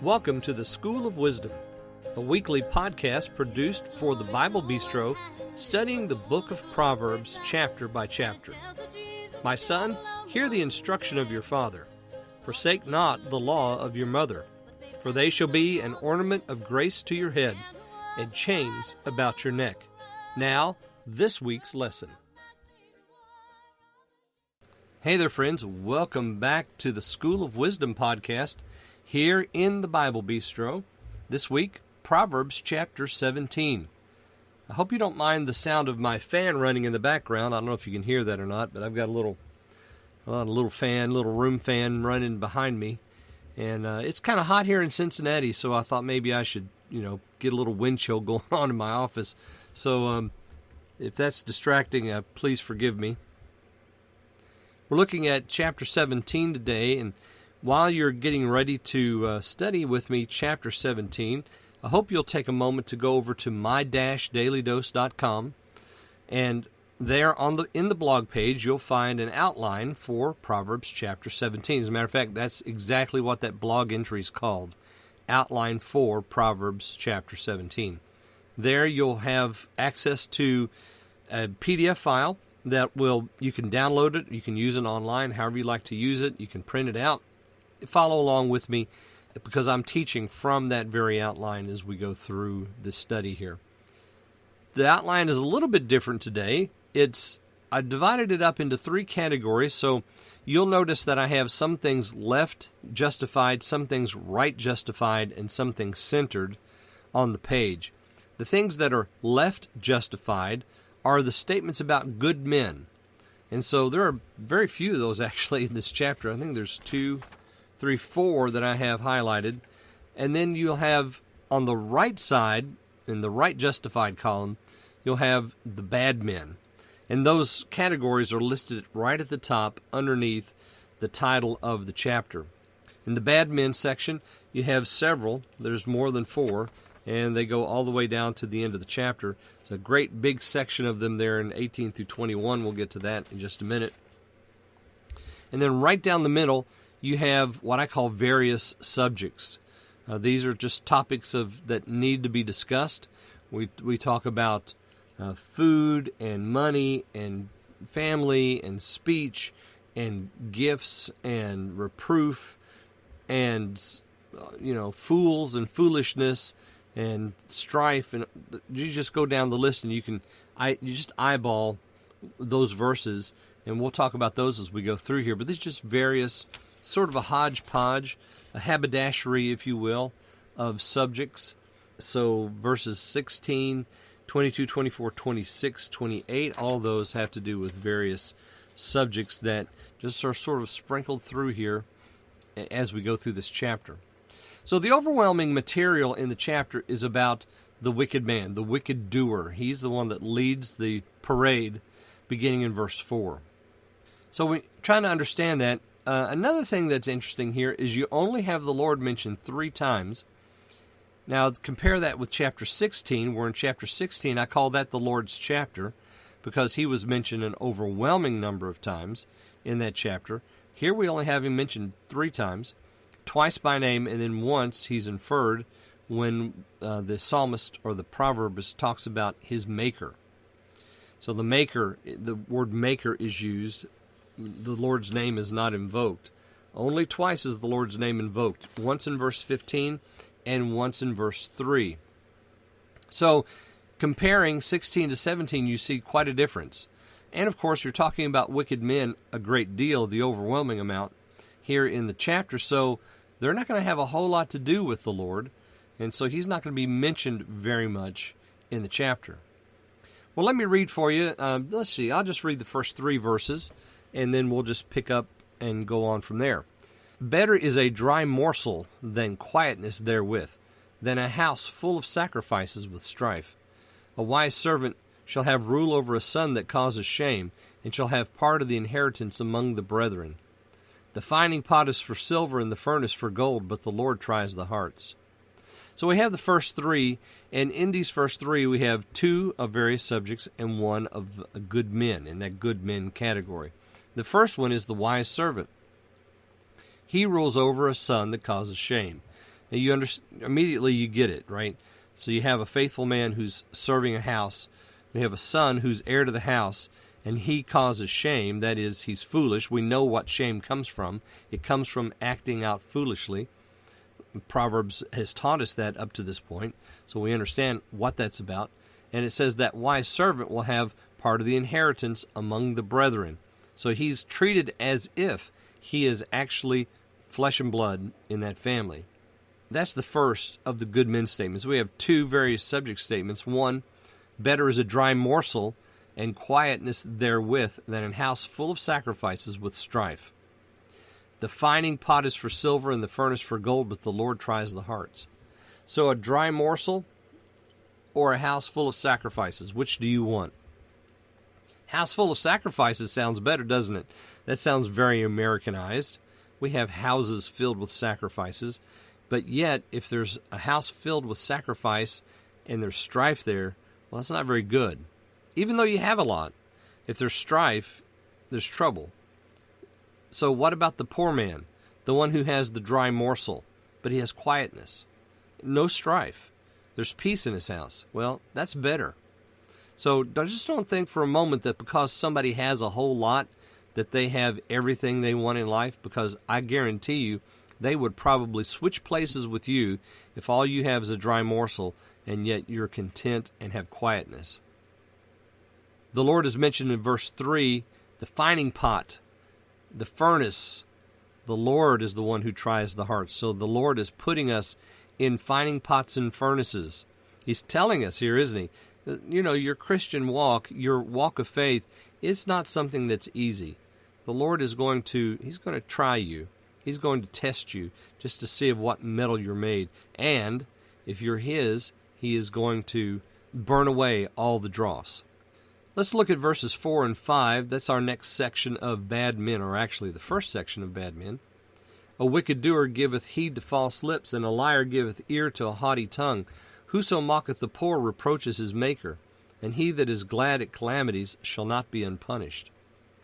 Welcome to the School of Wisdom, a weekly podcast produced for the Bible Bistro, studying the book of Proverbs chapter by chapter. My son, hear the instruction of your father. Forsake not the law of your mother, for they shall be an ornament of grace to your head, and chains about your neck. Now, this week's lesson. Hey there, friends. Welcome back to the School of Wisdom podcast here in the Bible Bistro. This week, Proverbs chapter 17. I hope you don't mind the sound of my fan running in the background. I don't know if you can hear that or not, but I've got a little room fan running behind me. And it's kind of hot here in Cincinnati, so I thought maybe I should, get a little wind chill going on in my office. So if that's distracting, please forgive me. We're looking at chapter 17 today, and while you're getting ready to study with me chapter 17, I hope you'll take a moment to go over to my-dailydose.com, and there in the blog page you'll find an outline for Proverbs chapter 17. As a matter of fact, that's exactly what that blog entry is called, Outline for Proverbs chapter 17. There you'll have access to a PDF file that you can download it, you can use it online, however you like to use it, you can print it out. Follow along with me because I'm teaching from that very outline as we go through this study here. The outline is a little bit different today. I divided it up into three categories, so you'll notice that I have some things left justified, some things right justified, and some things centered on the page. The things that are left justified are the statements about good men. And so there are very few of those actually in this chapter. I think there's 4 that I have highlighted. And then you'll have on the right side, in the right justified column, you'll have the bad men. And those categories are listed right at the top underneath the title of the chapter. In the bad men section, you have several. There's more than 4. And they go all the way down to the end of the chapter. It's a great big section of them there in 18 through 21. We'll get to that in just a minute. And then right down the middle, you have what I call various subjects. These are just topics that need to be discussed. We talk about food and money and family and speech and gifts and reproof and fools and foolishness and strife, and you just go down the list and you just eyeball those verses, and we'll talk about those as we go through here. But there's just various, sort of a hodgepodge, a haberdashery, if you will, of subjects. So verses 16, 22, 24, 26, 28, all those have to do with various subjects that just are sort of sprinkled through here as we go through this chapter. So the overwhelming material in the chapter is about the wicked man, the wicked doer. He's the one that leads the parade beginning in verse 4. So we're trying to understand that. Another thing that's interesting here is you only have the Lord mentioned 3 times. Now compare that with chapter 16, where in chapter 16 I call that the Lord's chapter because he was mentioned an overwhelming number of times in that chapter. Here we only have him mentioned 3 times. Twice by name, and then once he's inferred when the psalmist or the proverbist talks about his maker. So the word maker is used. The Lord's name is not invoked. Only twice is the Lord's name invoked. Once in verse 15 and once in verse 3. So comparing 16 to 17, you see quite a difference. And of course, you're talking about wicked men a great deal, the overwhelming amount here in the chapter. So they're not going to have a whole lot to do with the Lord, and so he's not going to be mentioned very much in the chapter. Well, let me read for you. Let's see. I'll just read the first 3 verses, and then we'll just pick up and go on from there. Better is a dry morsel than quietness therewith, than a house full of sacrifices with strife. A wise servant shall have rule over a son that causes shame, and shall have part of the inheritance among the brethren. The fining pot is for silver and the furnace for gold, but the Lord tries the hearts. So we have the first 3, and in these first 3 we have 2 of various subjects and 1 of good men, in that good men category. The first one is the wise servant. He rules over a son that causes shame. And immediately you get it, right? So you have a faithful man who's serving a house. We have a son who's heir to the house, and he causes shame. That is, he's foolish. We know what shame comes from. It comes from acting out foolishly. Proverbs has taught us that up to this point, so we understand what that's about. And it says that wise servant will have part of the inheritance among the brethren. So he's treated as if he is actually flesh and blood in that family. That's the first of the good men statements. We have two various subject statements. One, better is a dry morsel and quietness therewith than an house full of sacrifices with strife. The fining pot is for silver and the furnace for gold, but the Lord tries the hearts. So a dry morsel or a house full of sacrifices, which do you want? House full of sacrifices sounds better, doesn't it? That sounds very Americanized. We have houses filled with sacrifices, but yet if there's a house filled with sacrifice and there's strife there, well, that's not very good. Even though you have a lot, if there's strife, there's trouble. So what about the poor man, the one who has the dry morsel, but he has quietness? No strife. There's peace in his house. Well, that's better. So just don't think for a moment that because somebody has a whole lot that they have everything they want in life, because I guarantee you they would probably switch places with you if all you have is a dry morsel and yet you're content and have quietness. The Lord is mentioned in verse 3, the fining pot, the furnace. The Lord is the one who tries the hearts. So the Lord is putting us in fining pots and furnaces. He's telling us here, isn't he? You know, your Christian walk, your walk of faith, it's not something that's easy. The Lord is He's going to try you. He's going to test you just to see of what metal you're made. And if you're His, He is going to burn away all the dross. Let's look at verses 4 and 5. That's our next section of bad men, or actually the first section of bad men. A wicked doer giveth heed to false lips, and a liar giveth ear to a haughty tongue. Whoso mocketh the poor reproaches his maker, and he that is glad at calamities shall not be unpunished.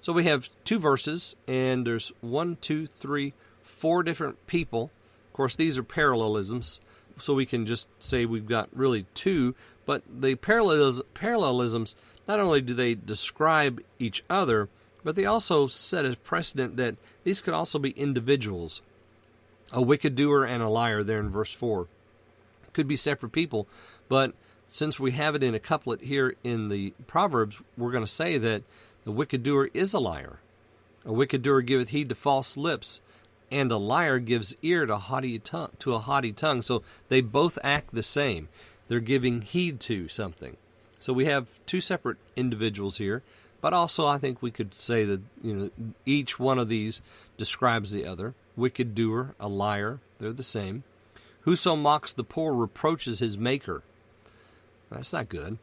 So we have two verses, and there's 4 different people. Of course, these are parallelisms, so we can just say we've got really two, but the parallelisms, not only do they describe each other, but they also set a precedent that these could also be individuals. A wicked doer and a liar there in verse 4. Could be separate people, but since we have it in a couplet here in the Proverbs, we're going to say that the wicked doer is a liar. A wicked doer giveth heed to false lips, and a liar gives ear to a haughty tongue. So they both act the same. They're giving heed to something. So we have two separate individuals here, but also I think we could say that each one of these describes the other. Wicked doer, a liar, they're the same. Whoso mocks the poor reproaches his maker. That's not good.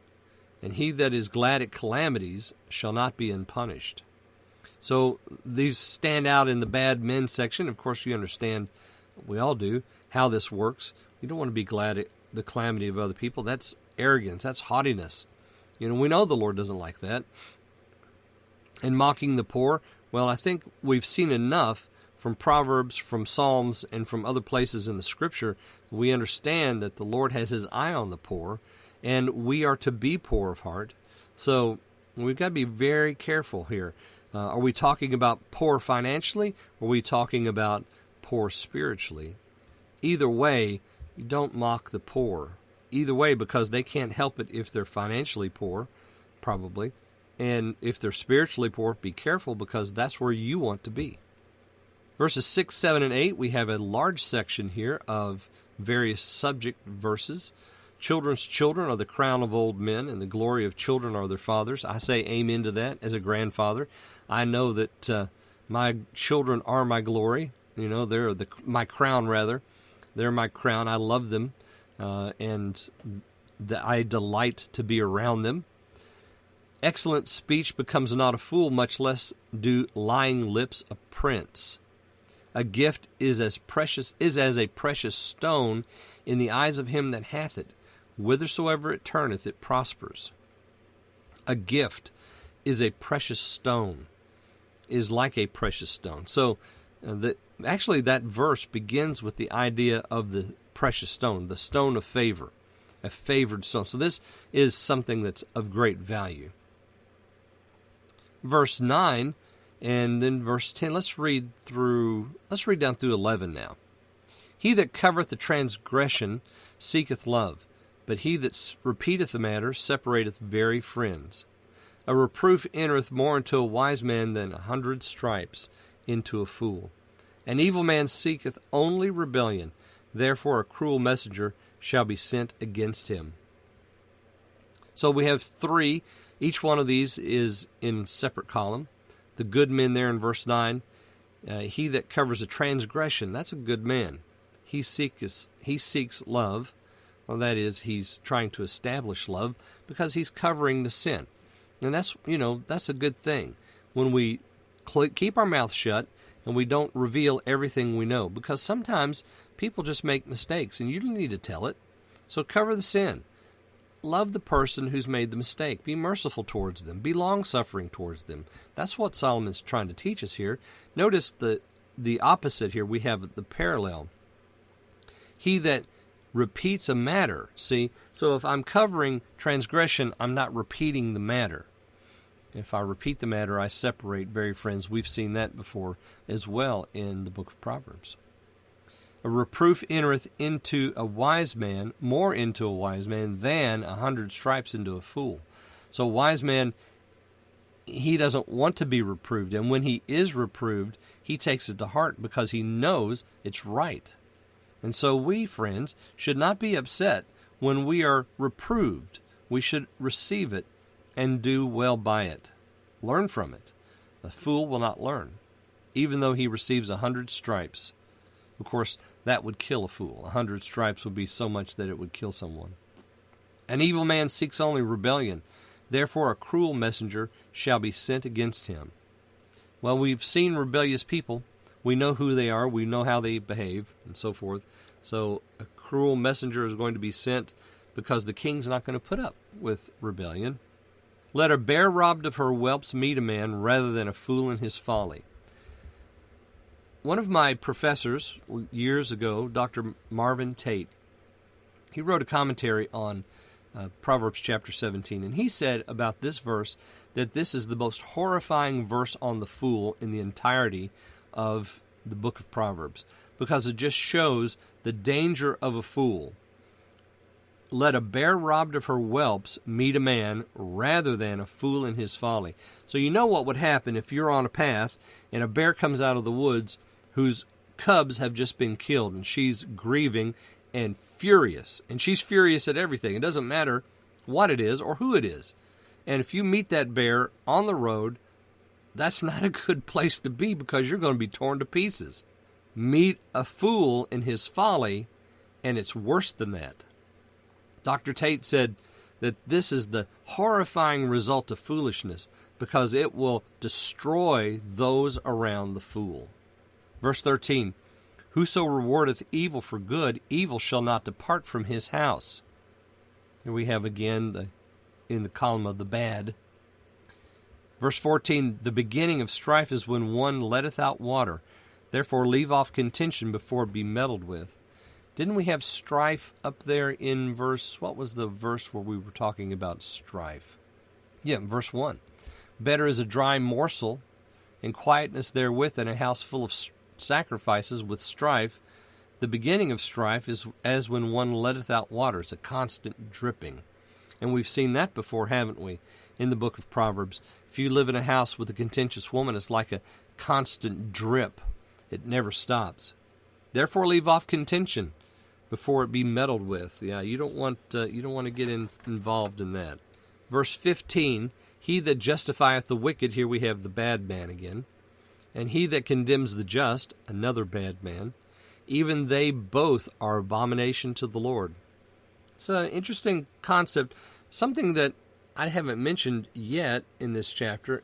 And he that is glad at calamities shall not be unpunished. So these stand out in the bad men section. Of course, you understand, we all do, how this works. You don't want to be glad at the calamity of other people. That's arrogance. That's haughtiness. We know the Lord doesn't like that. And mocking the poor, well, I think we've seen enough from Proverbs, from Psalms, and from other places in the Scripture. We understand that the Lord has His eye on the poor, and we are to be poor of heart. So we've got to be very careful here. Are we talking about poor financially, or are we talking about poor spiritually? Either way, you don't mock the poor. Either way, because they can't help it if they're financially poor, probably. And if they're spiritually poor, be careful, because that's where you want to be. Verses 6, 7, and 8, we have a large section here of various subject verses. Children's children are the crown of old men, and the glory of children are their fathers. I say amen to that as a grandfather. I know that my children are my glory. They're my crown, rather. They're my crown. I love them, and I delight to be around them. Excellent speech becomes not a fool, much less do lying lips a prince. A gift is as a precious stone in the eyes of him that hath it. Whithersoever it turneth, it prospers. A gift is a precious stone, is like a precious stone. So actually that verse begins with the idea of the precious stone, the stone of favor, a favored stone. So this is something that's of great value. Verse 9 and then verse 10, let's read down through 11 now. He that covereth the transgression seeketh love, but he that repeateth the matter separateth very friends. A reproof entereth more into a wise man than 100 stripes into a fool. An evil man seeketh only rebellion, therefore a cruel messenger shall be sent against him. So we have 3. Each one of these is in a separate column. The good men there in verse 9. He that covers a transgression, that's a good man. He seeks love. Well, that is, he's trying to establish love because he's covering the sin. And that's a good thing when we keep our mouth shut and we don't reveal everything we know, because sometimes people just make mistakes and you don't need to tell it. So cover the sin. Love the person who's made the mistake. Be merciful towards them. Be long-suffering towards them. That's what Solomon's trying to teach us here. Notice the opposite here. We have the parallel. He that repeats a matter. See, so if I'm covering transgression, I'm not repeating the matter. If I repeat the matter, I separate very friends. We've seen that before as well in the book of Proverbs. A reproof entereth into a wise man, more into a wise man than 100 stripes into a fool. So a wise man, he doesn't want to be reproved. And when he is reproved, he takes it to heart because he knows it's right. And so we, friends, should not be upset when we are reproved. We should receive it and do well by it. Learn from it. A fool will not learn, even though he receives 100 stripes. Of course, that would kill a fool. 100 stripes would be so much that it would kill someone. An evil man seeks only rebellion. Therefore a cruel messenger shall be sent against him. Well, we've seen rebellious people. We know who they are. We know how they behave and so forth. So a cruel messenger is going to be sent because the king's not going to put up with rebellion. Let a bear robbed of her whelps meet a man rather than a fool in his folly. One of my professors years ago, Dr. Marvin Tate, he wrote a commentary on Proverbs chapter 17, and he said about this verse that this is the most horrifying verse on the fool in the entirety of the book of Proverbs, because it just shows the danger of a fool. Let a bear robbed of her whelps meet a man rather than a fool in his folly. So you know what would happen if you're on a path and a bear comes out of the woods whose cubs have just been killed, and she's grieving and furious. And she's furious at everything. It doesn't matter what it is or who it is. And if you meet that bear on the road, that's not a good place to be because you're going to be torn to pieces. Meet a fool in his folly, and it's worse than that. Dr. Tate said that this is the horrifying result of foolishness because it will destroy those around the fool. Verse 13, whoso rewardeth evil for good, evil shall not depart from his house. Here we have again in the column of the bad. Verse 14, the beginning of strife is when one letteth out water. Therefore leave off contention before it be meddled with. Didn't we have strife up there in what was the verse where we were talking about strife? Yeah, verse 1. Better is a dry morsel and quietness therewith than a house full of sacrifices with strife. The beginning of strife is as when one letteth out water. It's a constant dripping. And we've seen that before, haven't we, in the book of Proverbs. If you live in a house with a contentious woman, it's like a constant drip. It never stops. Therefore leave off contention before it be meddled with. Yeah, you don't want to get involved in that. Verse 15, he that justifieth the wicked, here we have the bad man again, and he that condemns the just, another bad man, even they both are abomination to the Lord. It's an interesting concept, something that I haven't mentioned yet in this chapter,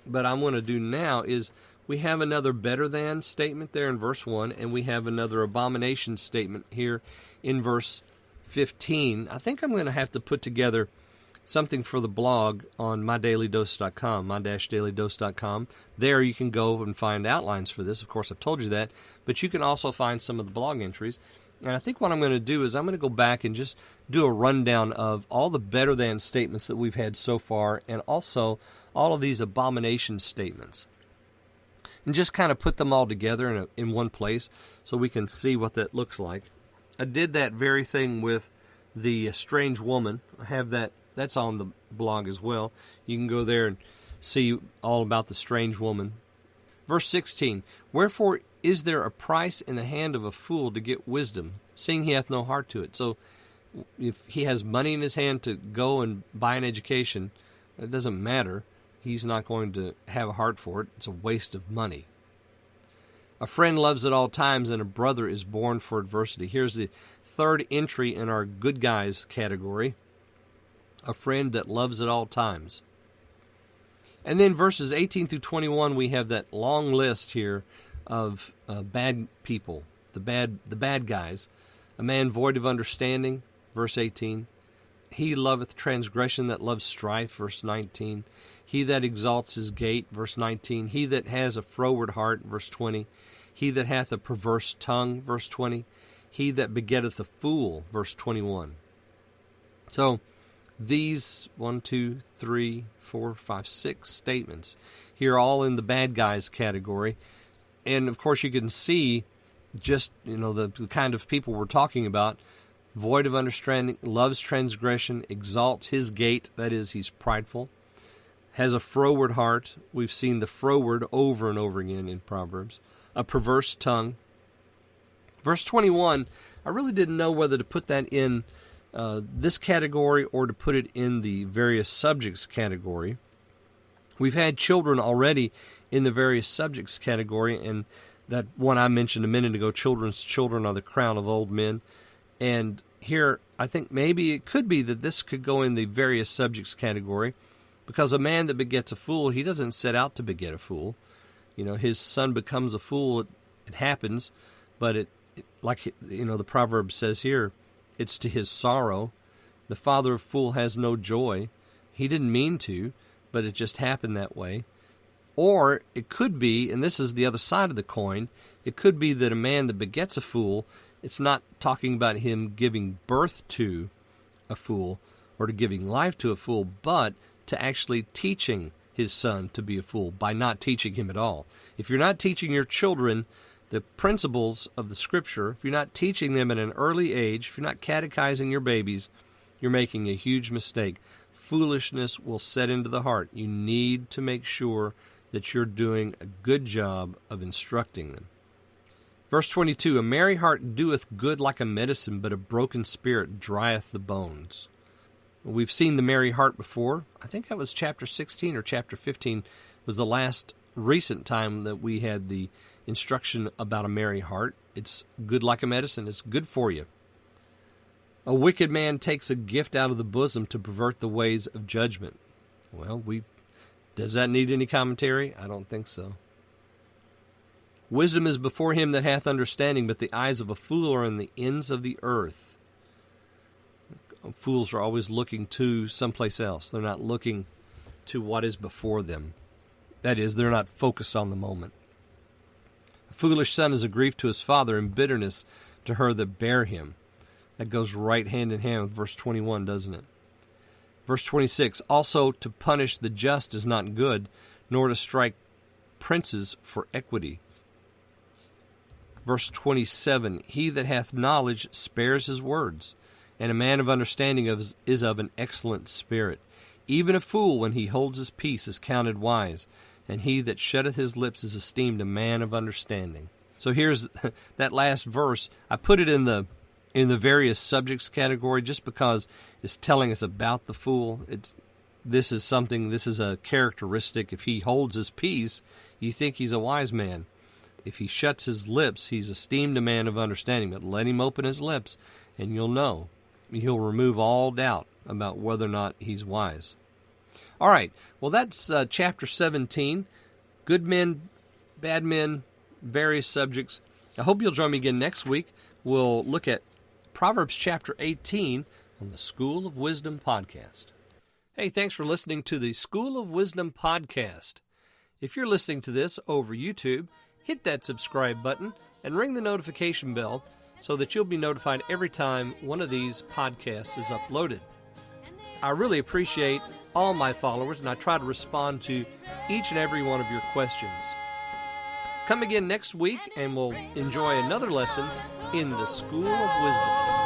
but I'm going to do now is we have another better than statement there in verse 1, and we have another abomination statement here in verse 15. I think I'm going to have to put together something for the blog on mydailydose.com, my-dailydose.com. There you can go and find outlines for this. Of course, I've told you that, but you can also find some of the blog entries. And I think what I'm going to do is I'm going to go back and just do a rundown of all the better than statements that we've had so far, and also all of these abomination statements, and just kind of put them all together in one place so we can see what that looks like. I did that very thing with the strange woman. I have that's on the blog as well. You can go there and see all about the strange woman. Verse 16, wherefore is there a price in the hand of a fool to get wisdom, seeing he hath no heart to it? So if he has money in his hand to go and buy an education, it doesn't matter. He's not going to have a heart for it. It's a waste of money. A friend loves at all times, and a brother is born for adversity. Here's the third entry in our good guys category. A friend that loves at all times. And then verses 18 through 21, we have that long list here of bad people, the bad guys. A man void of understanding, verse 18. He loveth transgression that loves strife, verse 19. He that exalts his gate, verse 19. He that has a froward heart, verse 20. He that hath a perverse tongue, verse 20. He that begetteth a fool, verse 21. So these 1, 2, 3, 4, 5, 6 statements here, all in the bad guys category. And of course you can see just, the kind of people we're talking about. Void of understanding, loves transgression, exalts his gate, that is, he's prideful, has a froward heart. We've seen the froward over and over again in Proverbs. A perverse tongue. Verse 21, I really didn't know whether to put that in this category or to put it in the various subjects category. We've had children already in the various subjects category, and that one I mentioned a minute ago, children's children are the crown of old men. And here, I think maybe it could be that this could go in the various subjects category, because a man that begets a fool, he doesn't set out to beget a fool. His son becomes a fool, it happens, but the proverb says here, it's to his sorrow. The father of fool has no joy. He didn't mean to, but it just happened that way. Or it could be, and this is the other side of the coin, it could be that a man that begets a fool, it's not talking about him giving birth to a fool or to giving life to a fool, but to actually teaching his son to be a fool by not teaching him at all. If you're not teaching your children the principles of the Scripture, if you're not teaching them at an early age, if you're not catechizing your babies, you're making a huge mistake. Foolishness will set into the heart. You need to make sure that you're doing a good job of instructing them. Verse 22, a merry heart doeth good like a medicine, but a broken spirit drieth the bones. We've seen the merry heart before. I think that was chapter 16 or chapter 15 was the last recent time that we had the instruction about a merry heart. It's good like a medicine. It's good for you. A wicked man takes a gift out of the bosom to pervert the ways of judgment. Well, does that need any commentary? I don't think so. Wisdom is before him that hath understanding, but the eyes of a fool are in the ends of the earth. Fools are always looking to someplace else. They're not looking to what is before them. That is, they're not focused on the moment. A foolish son is a grief to his father, and bitterness to her that bare him. That goes right hand in hand with verse 21, doesn't it? Verse 26, also to punish the just is not good, nor to strike princes for equity. Verse 27, he that hath knowledge spares his words, and a man of understanding is of an excellent spirit. Even a fool, when he holds his peace, is counted wise, and he that shutteth his lips is esteemed a man of understanding. So here's that last verse. I put it in the various subjects category just because it's telling us about the fool. This is a characteristic. If he holds his peace, you think he's a wise man. If he shuts his lips, he's esteemed a man of understanding. But let him open his lips, and you'll know. He'll remove all doubt about whether or not he's wise. All right, well, that's chapter 17. Good men, bad men, various subjects. I hope you'll join me again next week. We'll look at Proverbs chapter 18 on the School of Wisdom podcast. Hey, thanks for listening to the School of Wisdom podcast. If you're listening to this over YouTube, hit that subscribe button and ring the notification bell so that you'll be notified every time one of these podcasts is uploaded. I really appreciate all my followers, and I try to respond to each and every one of your questions. Come again next week, and we'll enjoy another lesson in the School of Wisdom.